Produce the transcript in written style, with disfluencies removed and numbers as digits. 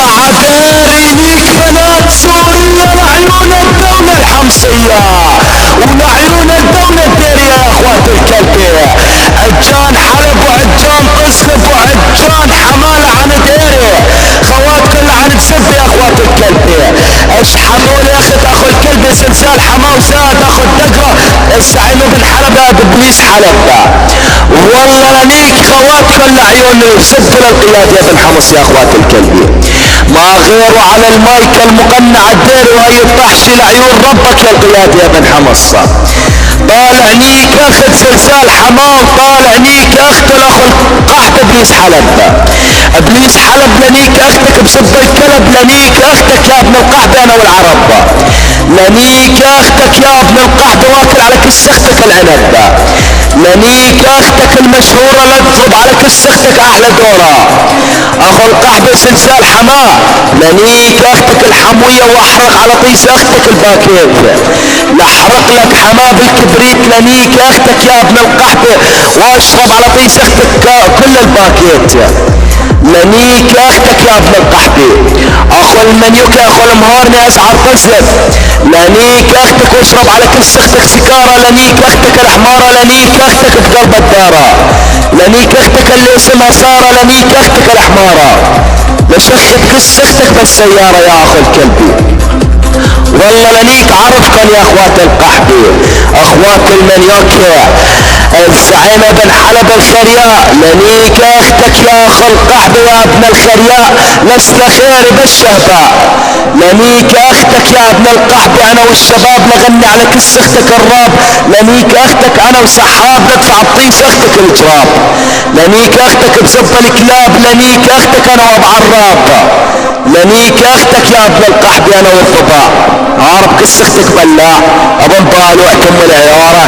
عدارينيك بنات سوريا لعيون الدولة الحمصية ولعيون الدولة الديرية يا اخوات الكلب. عجان حلب وعجان قصب وعجان حمالة عن ديري خوات كل عن تسب يا اخوات الكلب. اشحطوا لي اخي اخو الكلب سلسال حما وزاد اخو الدقرة الزعيم بن حلب ببليس حلب. والله لنيك خوات كل عيون سب للقيادة يا بن حمص يا اخوات الكلب. ما غيروا على المايك المقنع الديري وهي الطحشي لعيون ربك يا القيادة يا بن حمص. طالع نيك اخت سلسال حمام طالع نيك اخت الاخو القحط ابليس حلب. ابليس حلب لنيك اختك بسب الكلب لنيك اختك يا ابن القحط انا والعرب لنيك اختك يا ابن القحط واكل على كس اختك العنب لنيك اختك المشهورة لتضرب على كس اختك احلى دورة اخو القحط سلسال حماه لنيك اختك الحموية واحرق على طيس اختك الباكيت لحرق لك حماه بالكبريت لنيك اختك يا ابن القحط واشرب على طيس اختك كل الباكيت لنيك اختك يا ابن القحطي اخو المنيوك يا اخو المهورني اسعر تزلف لنيك اختك واشرب على كل اختك سكارة لنيك اختك الحمارة لنيك اختك بقلب الدارة لنيك اختك اللي اسمها سارة لنيك اختك الحمارة لشخت كس اختك بالسيارة يا اخو الكلبي. والله لنيك عرفكم يا اخوات القحطي اخوات المنيوك الزعيم بن حلب الخرياء لنيك اختك يا اخو القحط يا ابن الخرياء لست خير بالشهباء لنيك اختك يا ابن القحط انا والشباب نغني على كس اختك الراب لنيك اختك انا وسحاب ندفع بطيس اختك التراب لنيك اختك بسب الكلاب لنيك اختك انا وابو عراب لنيك اختك يا ابن القحط انا والضباء عارف كس اختك بلاع ابو مبال واعتم العيارة